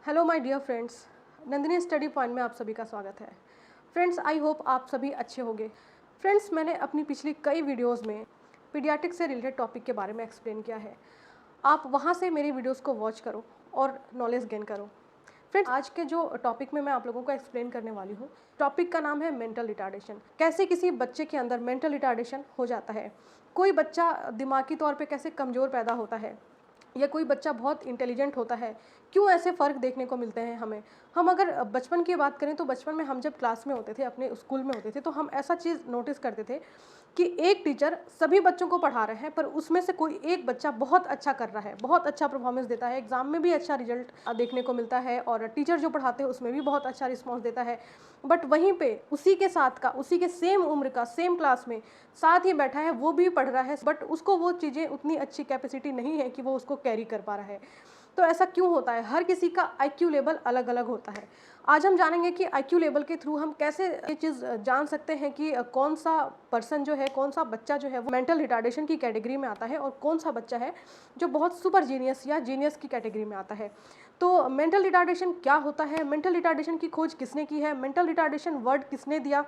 Hello my dear friends, Nandini study point में आप सभी का स्वागत है। फ्रेंड्स, आई होप आप सभी अच्छे होंगे। फ्रेंड्स, मैंने अपनी पिछली कई वीडियोस में पीडियाट्रिक्स से रिलेटेड टॉपिक के बारे में एक्सप्लेन किया है। आप वहां से मेरी वीडियोस को वॉच करो और नॉलेज गेन करो। फ्रेंड्स, आज के जो टॉपिक में मैं आप लोगों को एक्सप्लेन करने वाली हूँ, टॉपिक का नाम है मेंटल रिटार्डेशन। कैसे किसी बच्चे के अंदर मेंटल रिटार्डेशन हो जाता है, कोई बच्चा दिमागी तौर पे कैसे कमज़ोर पैदा होता है या कोई बच्चा बहुत इंटेलिजेंट होता है, क्यों ऐसे फ़र्क देखने को मिलते हैं हमें। हम अगर बचपन की बात करें तो बचपन में हम जब क्लास में होते थे, अपने स्कूल में होते थे, तो हम ऐसा चीज़ नोटिस करते थे कि एक टीचर सभी बच्चों को पढ़ा रहे हैं, पर उसमें से कोई एक बच्चा बहुत अच्छा कर रहा है, बहुत अच्छा परफॉर्मेंस देता है, एग्जाम में भी अच्छा रिजल्ट देखने को मिलता है और टीचर जो पढ़ाते हैं उसमें भी बहुत अच्छा रिस्पॉन्स देता है। बट वहीं पे उसी के साथ का, उसी के सेम उम्र का, सेम क्लास में साथ ही बैठा है, वो भी पढ़ रहा है, बट उसको वो चीज़ें उतनी अच्छी कैपेसिटी नहीं है कि वो उसको कैरी कर पा रहा है। तो ऐसा क्यों होता है? हर किसी का आईक्यू लेवल अलग अलग होता है। आज हम जानेंगे कि आईक्यू लेवल के थ्रू हम कैसे ये चीज़ जान सकते हैं कि कौन सा पर्सन जो है, कौन सा बच्चा जो है वो मेंटल रिटार्डेशन की कैटेगरी में आता है और कौन सा बच्चा है जो बहुत सुपर जीनियस या जीनियस की कैटेगरी में आता है। तो मेंटल रिटार्डेशन क्या होता है, मेंटल रिटार्डेशन की खोज किसने की है, मेंटल रिटार्डेशन वर्ड किसने दिया,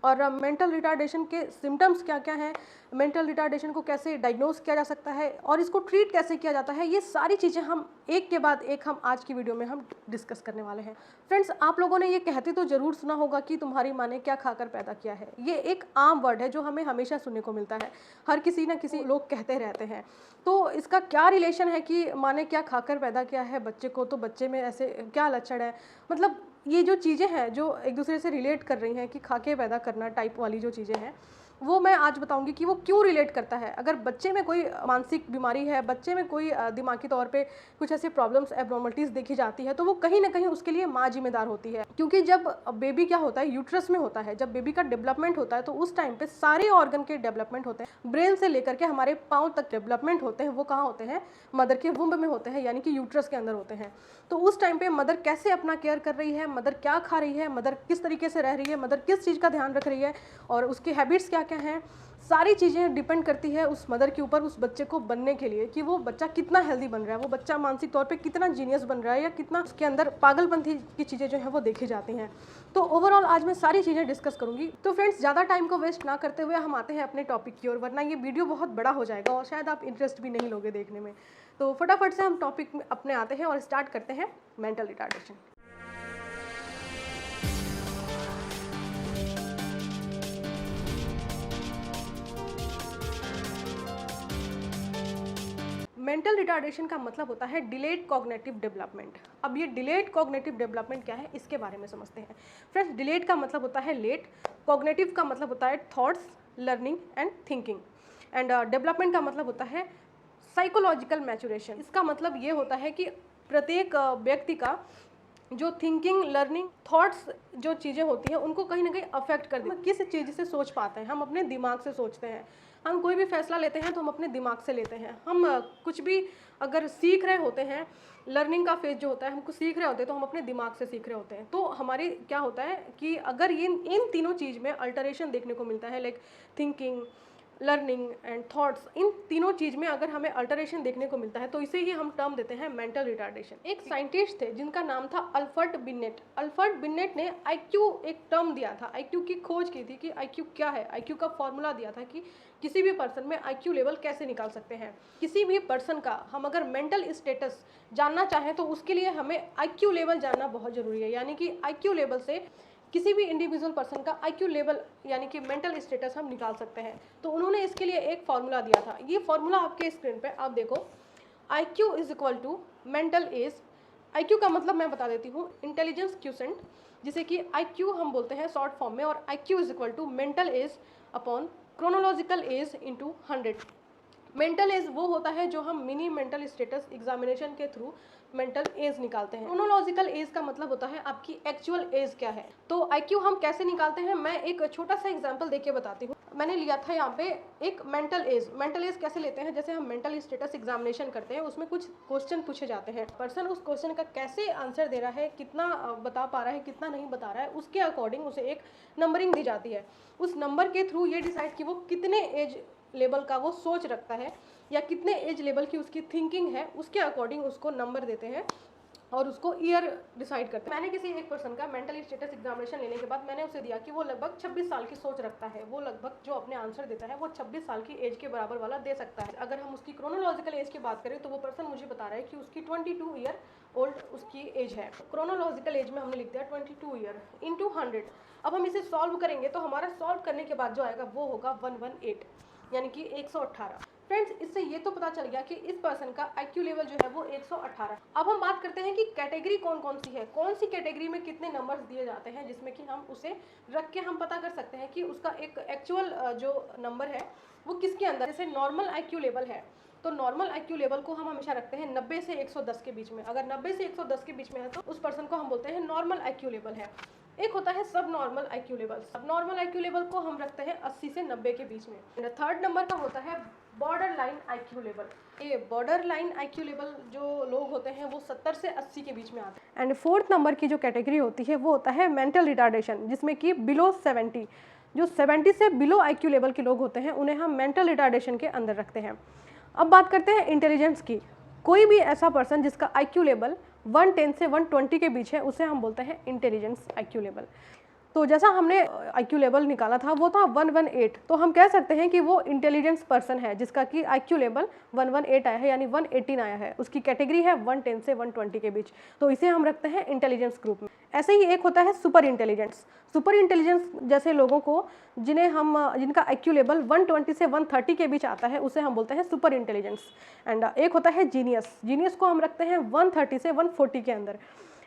और मेंटल रिटार्डेशन के सिम्टम्स क्या क्या हैं, मेंटल रिटार्डेशन को कैसे डायग्नोस किया जा सकता है और इसको ट्रीट कैसे किया जाता है, ये सारी चीज़ें हम एक के बाद एक हम आज की वीडियो में हम डिस्कस करने वाले हैं। फ्रेंड्स, आप लोगों ने ये कहते तो ज़रूर सुना होगा कि तुम्हारी माँ ने क्या खाकर पैदा किया है। ये एक आम वर्ड है जो हमें हमेशा सुनने को मिलता है, हर किसी ना किसी लोग कहते रहते हैं। तो इसका क्या रिलेशन है कि माँ ने क्या खाकर पैदा किया है बच्चे को, तो बच्चे में ऐसे क्या लक्षण है, मतलब ये जो चीज़ें हैं जो एक दूसरे से रिलेट कर रही हैं कि खाके पैदा करना टाइप वाली जो चीज़ें हैं, वो मैं आज बताऊंगी कि वो क्यों रिलेट करता है। अगर बच्चे में कोई मानसिक बीमारी है, बच्चे में कोई दिमागी तौर पे कुछ ऐसे प्रॉब्लम्स, एब्नॉर्मलिटीज़ देखी जाती है, तो वो कहीं ना कहीं उसके लिए माँ जिम्मेदार होती है। क्योंकि जब बेबी क्या होता है, यूट्रस में होता है, जब बेबी का डेवलपमेंट होता है, तो उस टाइम पे सारे ऑर्गन के डेवलपमेंट होते हैं, ब्रेन से लेकर के हमारे पाँव तक डेवलपमेंट होते हैं, वो कहाँ होते हैं, मदर के वुम्ब में होते हैं, यानी कि यूट्रस के अंदर होते हैं। तो उस टाइम पे मदर कैसे अपना केयर कर रही है, मदर क्या खा रही है, मदर किस तरीके से रह रही है, मदर किस चीज़ का ध्यान रख रही है और उसकी हैबिट्स क्या क्या हैं, सारी चीज़ें डिपेंड करती है उस मदर के ऊपर, उस बच्चे को बनने के लिए कि वो बच्चा कितना हेल्दी बन रहा है, वो बच्चा मानसिक तौर पे कितना जीनियस बन रहा है या कितना उसके अंदर पागलपंथी की चीज़ें जो है वो देखी जाती हैं। तो ओवरऑल आज मैं सारी चीज़ें डिस्कस करूंगी। तो फ्रेंड्स, ज़्यादा टाइम को वेस्ट ना करते हुए हम आते हैं अपने टॉपिक की ओर, वरना ये वीडियो बहुत बड़ा हो जाएगा और शायद आप इंटरेस्ट भी नहीं लोगे देखने में। तो फटाफट से हम टॉपिक में अपने आते हैं और स्टार्ट करते हैं मेंटल रिटार्डेशन। मेंटल रिटार्डेशन का मतलब होता है डिलेड कॉग्निटिव डेवलपमेंट। अब ये डिलेड कॉग्निटिव डेवलपमेंट क्या है, इसके बारे में समझते हैं। फ्रेंड्स, डिलेड का मतलब होता है लेट, कॉग्निटिव का मतलब होता है thoughts, learning and thinking, and development का मतलब होता है साइकोलॉजिकल मैचुरेशन। इसका मतलब ये होता है कि प्रत्येक व्यक्ति का जो थिंकिंग, लर्निंग, थॉट्स जो चीज़ें होती हैं उनको कहीं ना कहीं अफेक्ट कर देती है। किस चीज़ से सोच पाते हैं, हम अपने दिमाग से सोचते हैं। हम कोई भी फैसला लेते हैं तो हम अपने दिमाग से लेते हैं। हम कुछ भी अगर सीख रहे होते हैं, लर्निंग का फेज जो होता है, हम कुछ सीख रहे होते हैं तो हम अपने दिमाग से सीख रहे होते हैं। तो हमारी क्या होता है कि अगर ये इन तीनों चीज़ में अल्टरेशन देखने को मिलता है, like thinking, learning and thoughts, इन तीनों चीज़ में अगर हमें अल्टरेशन देखने को मिलता है तो इसे ही हम टर्म देते हैं मेंटल रिटार्डेशन। एक साइंटिस्ट थे जिनका नाम था अल्फ्रेड बिनेट। अल्फ्रेड बिनेट ने आईक्यू एक टर्म दिया था, आईक्यू की खोज की थी कि आईक्यू क्या है। आईक्यू का फॉर्मूला दिया था कि किसी भी पर्सन में आईक्यू लेवल कैसे निकाल सकते हैं। किसी भी पर्सन का हम अगर मेंटल स्टेटस जानना चाहें तो उसके लिए हमें आईक्यू लेवल जानना बहुत ज़रूरी है। यानी कि आईक्यू लेवल से किसी भी इंडिविजुअल पर्सन का आईक्यू लेवल यानी कि मेंटल स्टेटस हम निकाल सकते हैं। तो उन्होंने इसके लिए एक फार्मूला दिया था। ये फार्मूला आपके स्क्रीन पे आप देखो, IQ is equal to mental age. IQ का मतलब मैं बता देती हूँ, इंटेलिजेंस क्यूसेंट, जिसे कि IQ हम बोलते हैं शॉर्ट फॉर्म में, और IQ is equal to mental age upon chronological age into 100। Mental age वो होता है जो हम मिनी मेंटल स्टेटस एग्जामिनेशन के थ्रू मेंटल एज निकालते हैं। क्रोनोलॉजिकल एज का मतलब होता है आपकी एक्चुअल एज क्या है। तो आईक्यू हम कैसे निकालते हैं, मैं एक छोटा सा एग्जांपल देके बताती हूँ। मैंने लिया था यहाँ पे एक मेंटल एज। मेंटल एज कैसे लेते हैं, जैसे हम मेंटल स्टेटस एग्जामिनेशन करते हैं, उसमें कुछ क्वेश्चन पूछे जाते हैं। पर्सन उस क्वेश्चन का कैसे आंसर दे रहा है, कितना बता पा रहा है, कितना नहीं बता रहा है, उसके अकॉर्डिंग उसे एक नंबरिंग दी जाती है। उस नंबर के थ्रू ये डिसाइड कि वो कितने एज लेवल का वो सोच रखता है या कितने एज लेवल की उसकी थिंकिंग है, उसके अकॉर्डिंग उसको नंबर देते हैं और उसको ईयर डिसाइड करते हैं। मैंने किसी एक पर्सन का मेंटल स्टेटस एग्जामिनेशन लेने के बाद मैंने उसे दिया कि वो लगभग 26 साल की सोच रखता है, वो लगभग जो अपने आंसर देता है वो 26 साल की एज के बराबर वाला दे सकता है। अगर हम उसकी क्रोनोलॉजिकल एज की बात करें तो वो पर्सन मुझे बता रहा है कि उसकी 22 ईयर ओल्ड उसकी एज है। क्रोनोलॉजिकल एज में हमने लिख दिया 22 ईयर इंटू 100। अब हम इसे सॉल्व करेंगे तो हमारा सॉल्व करने के बाद जो आएगा वो होगा 118, यानी कि 118। फ्रेंड्स, इससे ये तो पता चल गया कि इस पर्सन का IQ लेवल जो है वो 118। अब हम बात करते हैं कि कैटेगरी कौन कौन सी है, कौन सी कैटेगरी में कितने नंबर्स दिए जाते हैं, जिसमें कि हम उसे रख के हम पता कर सकते हैं कि उसका एक एक्चुअल जो नंबर है वो किसके अंदर। जैसे नॉर्मल IQ लेवल है तो नॉर्मल IQ लेवल को हम हमेशा रखते हैं 90 से 110 के बीच में। अगर 90 से 110 के बीच में है तो उस पर्सन को हम बोलते हैं नॉर्मल IQ लेवल है। एक होता है सब नॉर्मल IQ लेवल। सब नॉर्मल IQ लेवल को हम रखते हैं 80 से 90 के बीच में। थर्ड नंबर का होता है बॉर्डर लाइन IQ लेवल। ये बॉर्डर लाइन IQ लेवल जो लोग होते हैं वो 70 से 80 के बीच में आते हैं। एंड फोर्थ नंबर की जो कैटेगरी होती है वो होता है मेंटल रिटार्डेशन, जिसमें कि बिलो 70, जो 70 से बिलो IQ लेवल के लोग होते हैं उन्हें हम मेंटल रिटार्डेशन के अंदर रखते हैं। अब बात करते हैं इंटेलिजेंस की। कोई भी ऐसा पर्सन जिसका IQ लेवल 110 से 120 के बीच है उसे हम बोलते हैं इंटेलिजेंस IQ लेवल। तो जैसा हमने IQ लेवल निकाला था वो था 118, तो हम कह सकते हैं कि वो इंटेलिजेंस पर्सन है जिसका कि IQ लेवल 118 आया है, यानी 118 आया है। उसकी कैटेगरी है 110 से 120 के बीच, तो इसे हम रखते हैं इंटेलिजेंस ग्रुप में। ऐसे ही एक होता है सुपर इंटेलिजेंस। सुपर इंटेलिजेंस जैसे लोगों को जिनका IQ लेवल 120 से 130 के बीच आता है उसे हम बोलते हैं सुपर इंटेलिजेंस। एंड एक होता है जीनियस। जीनियस को हम रखते हैं 130 से 140 के अंदर।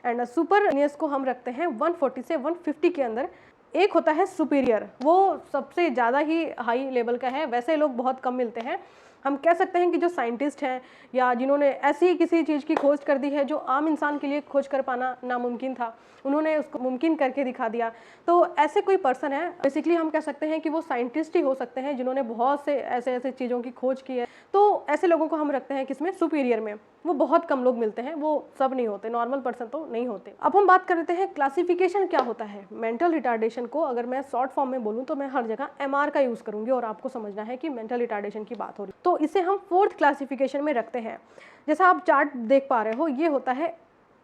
एंड सुपर जीनियस को हम रखते हैं 140 से 150 के अंदर। एक होता है सुपीरियर, वो सबसे ज़्यादा ही हाई लेवल का है, वैसे लोग बहुत कम मिलते हैं। हम कह सकते हैं कि जो साइंटिस्ट हैं या जिन्होंने ऐसी किसी चीज़ की खोज कर दी है जो आम इंसान के लिए खोज कर पाना नामुमकिन था, उन्होंने उसको मुमकिन करके दिखा दिया, तो ऐसे कोई पर्सन है। बेसिकली हम कह सकते हैं कि वो साइंटिस्ट ही हो सकते हैं जिन्होंने बहुत से ऐसे चीज़ों की खोज की है। तो ऐसे लोगों को हम रखते हैं किसमें, सुपीरियर में। वो बहुत कम लोग मिलते हैं, वो सब नहीं होते, नॉर्मल पर्सन तो नहीं होते। अब हम बात करते हैं क्लासिफिकेशन क्या होता है मेंटल रिटार्डेशन को। अगर मैं शॉर्ट फॉर्म में बोलूँ तो मैं हर जगह MR का यूज़ करूँगी और आपको समझना है कि मेंटल रिटार्डेशन की बात हो रही है। तो इसे हम 4th क्लासिफिकेशन में रखते हैं। जैसा आप चार्ट देख पा रहे हो, ये होता है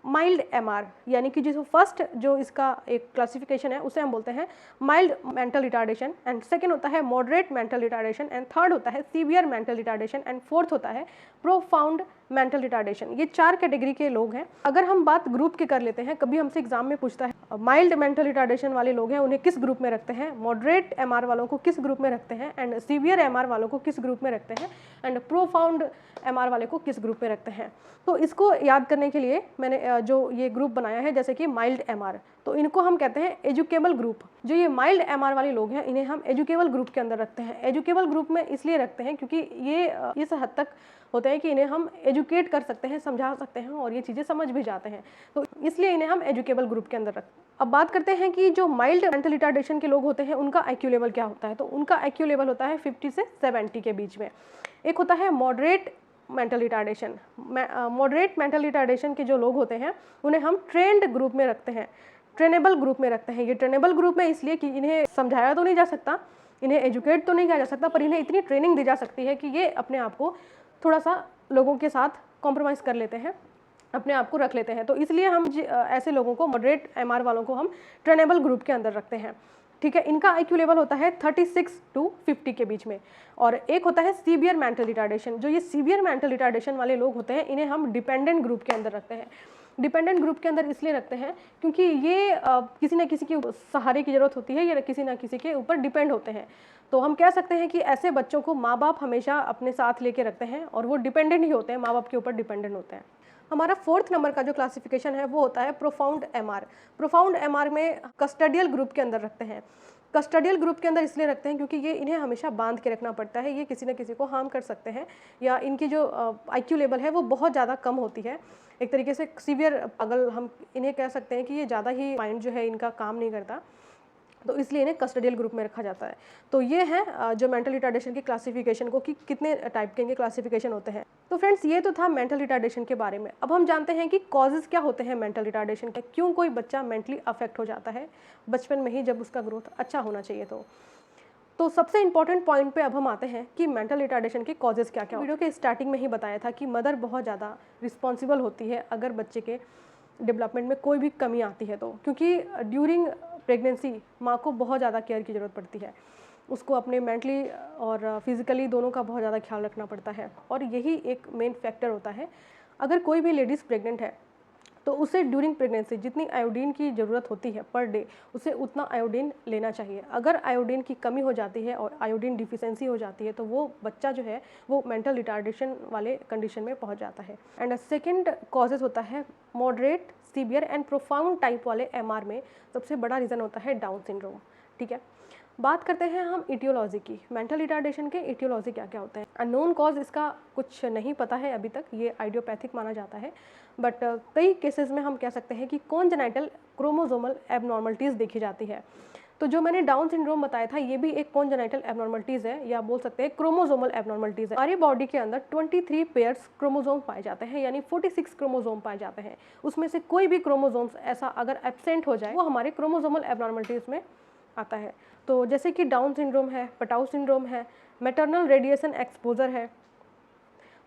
माइल्ड MR, यानी कि जो फर्स्ट जो इसका एक क्लासिफिकेशन है उसे हम बोलते हैं mild mental retardation. And second होता है moderate mental retardation. And third होता है severe mental retardation. And fourth होता है प्रोफाउंड मेंटल रिटार्डेशन। ये 4 कैटेगरी के लोग हैं। अगर हम बात ग्रुप की कर लेते हैं, कभी हमसे एग्जाम में पूछता है माइल्ड मेंटल रिटार्डेशन वाले लोग हैं उन्हें किस ग्रुप में रखते हैं, मॉडरेट MR वालों को किस ग्रुप में रखते हैं, एंड सीवियर MR वालों को किस ग्रुप में रखते हैं, एंड प्रोफाउंड MR वाले को किस ग्रुप में रखते हैं। तो इसको याद करने के लिए मैंने जो ये ग्रुप बनाया है, जैसे कि माइल्ड MR, तो इनको हम कहते हैं एजुकेबल ग्रुप। जो ये माइल्ड MR वाले लोग हैं इन्हें हम एजुकेबल ग्रुप के अंदर रखते हैं। एजुकेबल ग्रुप में इसलिए रखते हैं क्योंकि ये इस हद तक होते हैं कि इन्हें हम एजुकेट कर सकते हैं, समझा सकते हैं और ये चीज़ें समझ भी जाते हैं, तो इसलिए इन्हें हम एजुकेबल ग्रुप के अंदर रखते हैं। अब बात करते हैं कि जो माइल्ड मेंटल रिटार्डेशन के लोग होते हैं उनका IQ लेवल क्या होता है। तो उनका IQ लेवल होता है 50 से 70 के बीच में। एक होता है moderate mental retardation. Moderate mental retardation के जो लोग होते हैं उन्हें हम ट्रेंड ग्रुप में रखते हैं, ट्रेनेबल ग्रुप में रखते हैं। ये ट्रेनेबल ग्रुप में इसलिए कि इन्हें समझाया तो नहीं जा सकता, इन्हें एजुकेट तो नहीं किया जा सकता, पर इन्हें इतनी ट्रेनिंग दी जा सकती है कि ये अपने आप को थोड़ा सा लोगों के साथ कॉम्प्रोमाइज़ कर लेते हैं, अपने आप को रख लेते हैं। तो इसलिए हम ऐसे लोगों को, मॉडरेट MR वालों को हम ट्रेनेबल ग्रुप के अंदर रखते हैं। ठीक है, इनका IQ लेवल होता है 36 to 50 के बीच में। और एक होता है सीवियर मेंटल रिटार्डेशन। जो ये सीवियर मेंटल रिटार्डेशन वाले लोग होते हैं इन्हें हम डिपेंडेंट ग्रुप के अंदर रखते हैं। डिपेंडेंट ग्रुप के अंदर इसलिए रखते हैं क्योंकि ये किसी न किसी के सहारे की ज़रूरत होती है, या किसी न किसी के ऊपर डिपेंड होते हैं। तो हम कह सकते हैं कि ऐसे बच्चों को माँ बाप हमेशा अपने साथ लेके रखते हैं और वो डिपेंडेंट ही होते हैं, माँ बाप के ऊपर डिपेंडेंट होते हैं। हमारा 4th नंबर का जो क्लासिफिकेशन है वो होता है प्रोफाउंड MR। प्रोफाउंड MR में कस्टडियल ग्रुप के अंदर रखते हैं। कस्टडियल ग्रुप के अंदर इसलिए रखते हैं क्योंकि ये इन्हें हमेशा बांध के रखना पड़ता है, ये किसी न किसी को हार्म कर सकते हैं, या इनकी जो IQ लेवल है वो बहुत ज़्यादा कम होती है। एक तरीके से सीवियर पागल हम इन्हें कह सकते हैं कि ये ज़्यादा ही माइंड जो है इनका काम नहीं करता, तो इसलिए इन्हें कस्टडियल ग्रुप में रखा जाता है। तो ये है जो मेंटल रिटार्डेशन की क्लासिफिकेशन को कि कितने टाइप के इनके क्लासिफिकेशन होते हैं। तो फ्रेंड्स, ये तो था मेंटल रिटार्डेशन के बारे में। अब हम जानते हैं कि कॉजेज़ क्या होते हैं मेंटल रिटार्डेशन के, क्यों कोई बच्चा मेंटली अफेक्ट हो जाता है बचपन में ही जब उसका ग्रोथ अच्छा होना चाहिए। तो सबसे इंपॉर्टेंट पॉइंट पे अब हम आते हैं कि मेंटल रिटार्डेशन के कॉजेज़ क्या क्या। वीडियो के स्टार्टिंग में ही बताया था कि मदर बहुत ज़्यादा रिस्पॉन्सिबल होती है अगर बच्चे के डेवलपमेंट में कोई भी कमी आती है तो, क्योंकि ड्यूरिंग प्रेगनेंसी माँ को बहुत ज़्यादा केयर की ज़रूरत पड़ती है, उसको अपने मेंटली और फिज़िकली दोनों का बहुत ज़्यादा ख्याल रखना पड़ता है, और यही एक मेन फैक्टर होता है। अगर कोई भी लेडीज़ प्रेग्नेंट है तो उसे ड्यूरिंग प्रेगनेंसी जितनी आयोडीन की ज़रूरत होती है पर डे, उसे उतना आयोडीन लेना चाहिए। अगर आयोडीन की कमी हो जाती है और आयोडीन डिफिशिएंसी हो जाती है तो वो बच्चा जो है वो मेंटल रिटार्डेशन वाले कंडीशन में पहुंच जाता है। एंड सेकंड कॉजेज़ होता है moderate, severe and profound type वाले एमआर में सबसे बड़ा रीज़न होता है डाउन सिंड्रोम। ठीक है, बात करते हैं हम इटियोलॉजी की। मेंटल रिटार्डेशन के इटियोलॉजी क्या क्या होते हैं? अननोन कॉज इसका कुछ नहीं पता है अभी तक, ये आइडियोपैथिक माना जाता है, बट कई केसेस में हम कह सकते हैं कि कॉन्जेनाइटल क्रोमोसोमल एबनॉर्मलिटीज़ देखी जाती है। तो जो मैंने डाउन सिंड्रोम बताया था ये भी एक कॉन्जेनाइटल एबनॉर्मलिटीज़ है, या बोल सकते हैं क्रोमोसोमल एबनॉर्मलिटीज़ है। हमारी बॉडी के अंदर 23 पेयर्स क्रोमोसोम पाए जाते हैं, यानी 46 क्रोमोसोम पाए जाते हैं। उसमें से कोई भी क्रोमोसोम्स ऐसा अगर एब्सेंट हो जाए वो हमारे क्रोमोसोमल एबनॉर्मलिटीज़ में आता है। तो जैसे कि डाउन सिंड्रोम है, पटाउ सिंड्रोम है, मैटरनल रेडिएशन एक्सपोजर है।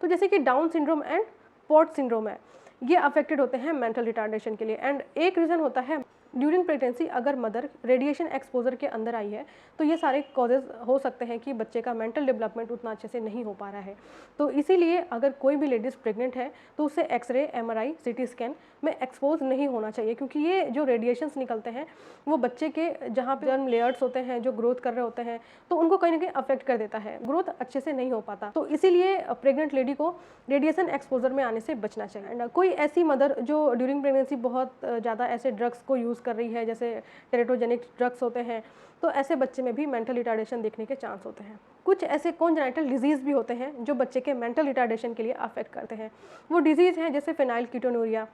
तो जैसे कि down syndrome and pot syndrome है, ये अफेक्टेड होते हैं मेंटल रिटार्डेशन के लिए। एंड एक रीज़न होता है ड्यूरिंग प्रेगनेंसी अगर मदर रेडिएशन एक्सपोजर के अंदर आई है तो ये सारे कॉजेज़ हो सकते हैं कि बच्चे का मेंटल डेवलपमेंट उतना अच्छे से नहीं हो पा रहा है। तो इसीलिए अगर कोई भी लेडीज़ प्रेग्नेंट है तो उसे एक्सरे, एमआरआई, सीटी स्कैन में एक्सपोज नहीं होना चाहिए, क्योंकि ये जो रेडिएशंस निकलते हैं वो बच्चे के जहाँ पे जर्म लेयर्स होते हैं जो ग्रोथ कर रहे होते हैं तो उनको कहीं ना कहीं अफेक्ट कर देता है, ग्रोथ अच्छे से नहीं हो पाता। तो इसीलिए प्रेग्नेंट लेडी को रेडिएशन एक्सपोजर में आने से बचना चाहिए। एंड कोई ऐसी मदर जो ड्यूरिंग प्रेगनेंसी बहुत ज़्यादा ऐसे ड्रग्स को यूज़ कर रही है, जैसे टेरेटोजेनिक ड्रग्स होते हैं, तो ऐसे बच्चे में भी मेंटल रिटार्डेशन देखने के चांस होते हैं। कुछ ऐसे कॉन्जेनाइटल डिजीज़ भी होते हैं जो बच्चे के मेंटल रिटार्डेशन के लिए अफेक्ट करते हैं। वो डिजीज़ हैं जैसे फेनाइलकीटोनुरिया,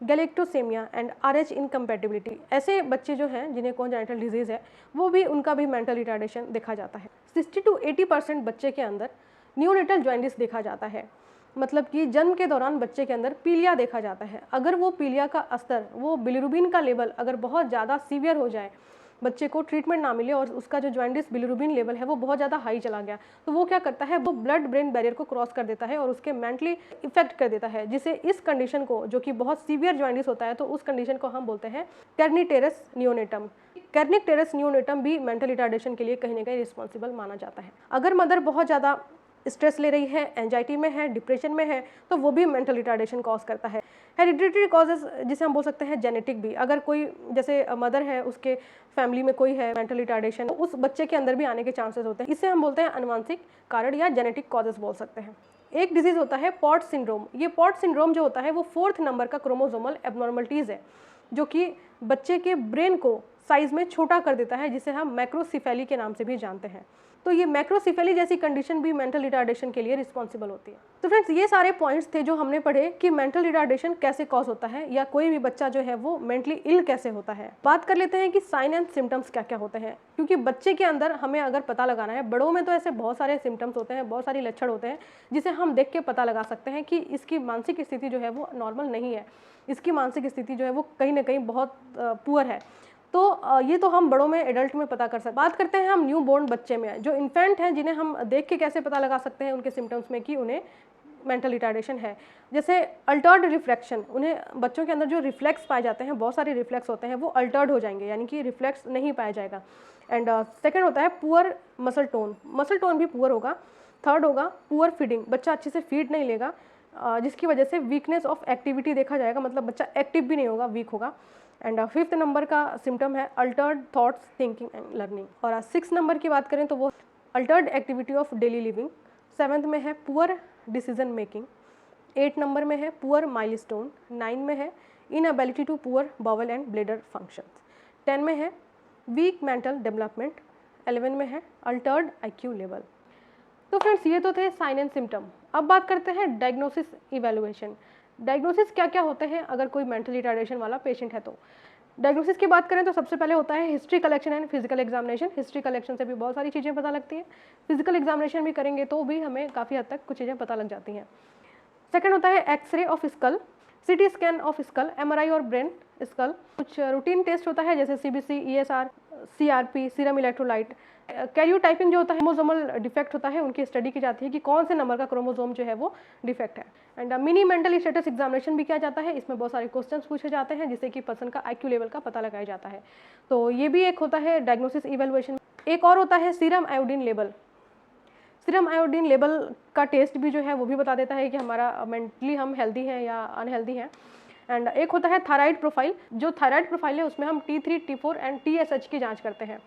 गैलेक्टोसेमिया एंड आरएच इनकम्पैटिबिलिटी। ऐसे बच्चे जो हैं जिन्हें कॉन्जेनाइटल डिजीज़ है वो भी, उनका भी मेंटल रिटार्डेशन देखा जाता है। 60 to 80% बच्चे के अंदर न्यूनेटल जॉइंडिस देखा जाता है, मतलब कि जन्म के दौरान बच्चे के अंदर पीलिया देखा जाता है। अगर वो पीलिया का स्तर, वो बिलिरुबिन का लेवल अगर बहुत ज़्यादा सीवियर हो जाए, बच्चे को ट्रीटमेंट ना मिले और उसका जो जॉइंडिस बिलिरुबिन लेवल है वो बहुत ज़्यादा हाई चला गया, तो वो क्या करता है, वो ब्लड ब्रेन बैरियर को क्रॉस कर देता है और उसके मेंटली इफेक्ट कर देता है, जिसे इस कंडीशन को, जो कि बहुत सीवियर जॉइंडिस होता है, तो उस कंडीशन को हम बोलते हैं कैर्निटेरस नियोनेटम। कैर्निटेरस नियोनेटम भी मेंटल रिटार्डेशन के लिए कहीं ना कहीं रिस्पॉन्सिबल माना जाता है। अगर मदर बहुत ज़्यादा स्ट्रेस ले रही है, एंजाइटी में है, डिप्रेशन में है, तो वो भी मेंटल रिटार्डेशन कॉज करता है। हेरिडिटरी कॉजेज जिसे हम बोल सकते हैं जेनेटिक भी, अगर कोई जैसे मदर है उसके फैमिली में कोई है मेंटल रिटार्डेशन, तो उस बच्चे के अंदर भी आने के चांसेस होते हैं। इसे हम बोलते हैं अनुवांशिक कारण या जेनेटिक कॉजेज बोल सकते हैं। एक डिजीज़ होता है पॉट सिंड्रोम। ये पॉट सिंड्रोम जो होता है वो 4th नंबर का क्रोमोसोमल एबनॉर्मलिटीज़ है, जो कि बच्चे के ब्रेन को साइज में छोटा कर देता है, जिसे हम मैक्रोसिफेली के नाम से भी जानते हैं। तो ये मैक्रोसिफेली जैसी कंडीशन भी मेंटल रिटार्डेशन के लिए रिस्पॉन्सिबल होती है। तो फ्रेंड्स, ये सारे पॉइंट्स थे जो हमने पढ़े कि मेंटल रिटार्डेशन कैसे कॉज होता है, या कोई भी बच्चा जो है वो मेंटली इल कैसे होता है। बात कर लेते हैं कि साइन एंड सिम्टम्स क्या क्या होते हैं, क्योंकि बच्चे के अंदर हमें अगर पता लगाना है, बड़ों में तो ऐसे बहुत सारे सिम्टम्स होते हैं, बहुत सारी लक्षण होते हैं जिसे हम देख के पता लगा सकते हैं कि इसकी मानसिक स्थिति जो है वो नॉर्मल नहीं है, इसकी मानसिक स्थिति जो है वो कहीं ना कहीं बहुत पुअर है। तो ये तो हम बड़ों में, एडल्ट में पता कर सकते हैं। बात करते हैं हम न्यू बोर्न बच्चे में, जो इन्फेंट हैं, जिन्हें हम देख के कैसे पता लगा सकते हैं उनके सिम्टम्स में कि उन्हें मेंटल रिटार्डेशन है। जैसे अल्टर्ड रिफ्लेक्शन, उन्हें बच्चों के अंदर जो रिफ्लेक्स पाए जाते हैं, बहुत सारे रिफ्लेक्स होते हैं, वो अल्टर्ड हो जाएंगे, यानी कि रिफ्लेक्स नहीं पाया जाएगा। एंड सेकेंड होता है poor muscle tone, muscle tone भी पुअर होगा। थर्ड होगा पुअर फीडिंग, बच्चा अच्छे से फीड नहीं लेगा, जिसकी वजह से वीकनेस ऑफ एक्टिविटी देखा जाएगा, मतलब बच्चा एक्टिव भी नहीं होगा, वीक होगा। एंड 5th नंबर का सिम्टम है Altered thoughts, thinking and learning. और 6th नंबर की बात करें तो वो Altered activity of daily living. 7th में है पुअर डिसीजन मेकिंग। 8 नंबर में है पुअर माइलस्टोन। 9 में है inability to poor bowel and bladder functions. 10 में है वीक मेंटल डेवलपमेंट। 11 में है अल्टर्ड IQ लेवल। तो फ्रेंड्स, ये तो थे साइन एंड सिम्टम। अब बात करते हैं डायग्नोसिस इवैल्यूएशन। डायग्नोसिस क्या क्या होते हैं अगर कोई मेंटल रिटार्डेशन वाला पेशेंट है। तो डायग्नोसिस की बात करें तो सबसे पहले होता है history collection and physical examination. History collection से भी बहुत सारी चीज़ें पता लगती हैं, फिजिकल एग्जामिनेशन भी करेंगे तो भी हमें काफ़ी हद तक कुछ चीज़ें पता लग जाती हैं। सेकंड होता है x ray of skull, CT scan of skull, MRI और ब्रेन स्कल। कुछ रूटीन टेस्ट होता है जैसे CBC, ESR, CRP, serum electrolyte. Karyotyping जो होता है, क्रोमोसोमल डिफेक्ट होता है, उनकी स्टडी की जाती है कि कौन से नंबर का क्रोमोसोम जो है वो डिफेक्ट है। And mini mental status examination भी किया जाता है, इसमें बहुत सारे क्वेश्चंस पूछे जाते हैं जिससे कि पर्सन का IQ लेवल का पता लगाया जाता है। तो ये भी एक होता है डायग्नोसिस इवेलुएशन। एक और होता है serum iodine level. Serum iodine level का टेस्ट भी जो है वो भी बता देता है कि हमारा मेंटली हम हेल्दी हैं या अनहेल्दी हैं। एंड एक होता है थायराइड प्रोफाइल। जो थायराइड प्रोफाइल है उसमें हम T3, T4 एंड TSH की जांच करते हैं।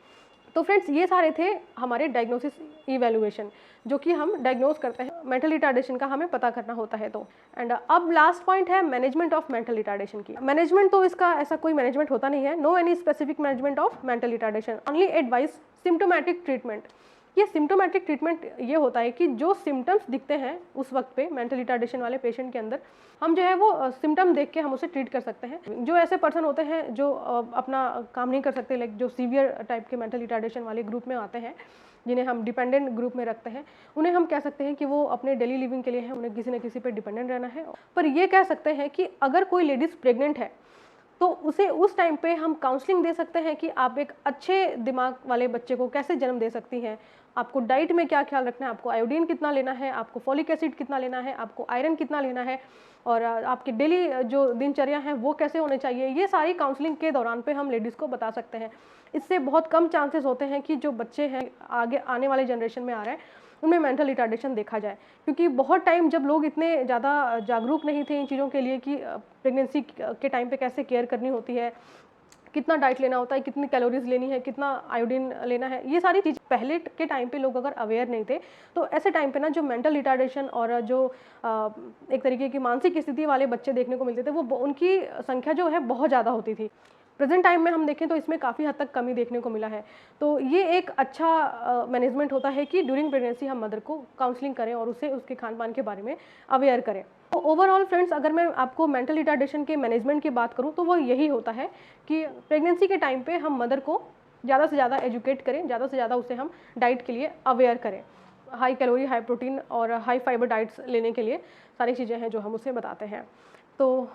तो फ्रेंड्स, ये सारे थे हमारे डायग्नोसिस इवैल्यूएशन, जो कि हम डायग्नोज करते हैं मेंटल रिटार्डेशन का हमें पता करना होता है। तो एंड अब लास्ट पॉइंट है मैनेजमेंट ऑफ मेंटल रिटार्डेशन की। मैनेजमेंट तो इसका ऐसा कोई मैनेजमेंट होता नहीं है, no any specific management of mental retardation, only advice symptomatic treatment. ये सिम्टोमेटिक ट्रीटमेंट ये होता है कि जो सिम्टम्स दिखते हैं उस वक्त पे मेंटल रिटार्डेशन वाले पेशेंट के अंदर, हम जो है वो सिम्टम देख के हम उसे ट्रीट कर सकते हैं। जो ऐसे पर्सन होते हैं जो अपना काम नहीं कर सकते, लाइक जो सीवियर टाइप के मेंटल रिटार्डेशन वाले ग्रुप में आते हैं, जिन्हें हम डिपेंडेंट ग्रुप में रखते हैं, उन्हें हम कह सकते हैं कि वो अपने डेली लिविंग के लिए है, उन्हें किसी न किसी पे डिपेंडेंट रहना है। पर ये कह सकते हैं कि अगर कोई लेडीज़ प्रेग्नेंट है तो उसे उस टाइम पे हम काउंसलिंग दे सकते हैं कि आप एक अच्छे दिमाग वाले बच्चे को कैसे जन्म दे सकती हैं, आपको डाइट में क्या ख्याल रखना है, आपको आयोडीन कितना लेना है, आपको फॉलिक एसिड कितना लेना है, आपको आयरन कितना लेना है, और आपकी डेली जो दिनचर्या है वो कैसे होने चाहिए। ये सारी काउंसलिंग के दौरान पे हम लेडीज़ को बता सकते हैं। इससे बहुत कम चांसेस होते हैं कि जो बच्चे हैं आगे आने वाले जनरेशन में आ रहे हैं उनमें मेंटल रिटार्डेशन देखा जाए, क्योंकि बहुत टाइम जब लोग इतने ज़्यादा जागरूक नहीं थे इन चीज़ों के लिए कि प्रेगनेंसी के टाइम पे कैसे केयर करनी होती है, कितना डाइट लेना होता है, कितनी कैलोरीज लेनी है, कितना आयोडीन लेना है, ये सारी चीज़ पहले के टाइम पे लोग अगर अवेयर नहीं थे तो ऐसे टाइम पे ना जो मेंटल रिटार्डेशन और जो एक तरीके की मानसिक स्थिति वाले बच्चे देखने को मिलते थे वो उनकी संख्या जो है बहुत ज़्यादा होती थी। प्रेजेंट टाइम में हम देखें तो इसमें काफ़ी हद तक कमी देखने को मिला है। तो ये एक अच्छा मैनेजमेंट होता है कि ड्यूरिंग प्रेगनेंसी हम मदर को काउंसलिंग करें और उसे उसके खान पान के बारे में अवेयर करें। तो ओवरऑल फ्रेंड्स, अगर मैं आपको मेंटल रिटार्डेशन के मैनेजमेंट की बात करूं तो वो यही होता है कि प्रेगनेंसी के टाइम पे हम मदर को ज़्यादा से ज़्यादा एजुकेट करें, ज़्यादा से ज़्यादा उसे हम डाइट के लिए अवेयर करें। हाई कैलोरी, हाई प्रोटीन और हाई फाइबर डाइट्स लेने के लिए सारी चीज़ें हैं जो हम उसे बताते हैं। तो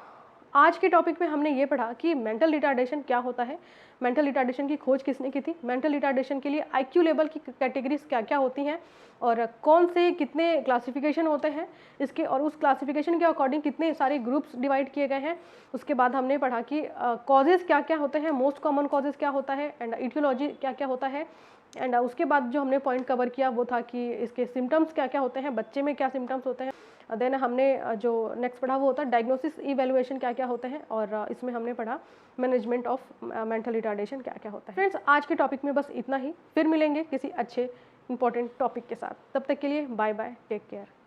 आज के टॉपिक में हमने ये पढ़ा कि मेंटल रिटार्डेशन क्या होता है, मेंटल रिटार्डेशन की खोज किसने की थी, मेंटल रिटार्डेशन के लिए IQ लेवल की कैटेगरीज क्या क्या होती हैं और कौन से कितने क्लासिफिकेशन होते हैं इसके, और उस क्लासिफिकेशन के अकॉर्डिंग कितने सारे ग्रुप्स डिवाइड किए गए हैं। उसके बाद हमने पढ़ा कि कॉजेज़ क्या क्या होते हैं, मोस्ट कॉमन कॉजेज़ क्या होता है, एंड इटियोलॉजी क्या क्या होता है। एंड उसके बाद जो हमने पॉइंट कवर किया वो था कि इसके सिम्टम्स क्या क्या होते हैं, बच्चे में क्या सिम्टम्स होते हैं। देन हमने जो नेक्स्ट पढ़ा वो होता है डायग्नोसिस इवैल्यूएशन क्या क्या होते हैं, और इसमें हमने पढ़ा मैनेजमेंट ऑफ मेंटल रिटार्डेशन क्या क्या होता है। फ्रेंड्स, आज के टॉपिक में बस इतना ही, फिर मिलेंगे किसी अच्छे इंपॉर्टेंट टॉपिक के साथ। तब तक के लिए बाय बाय, टेक केयर।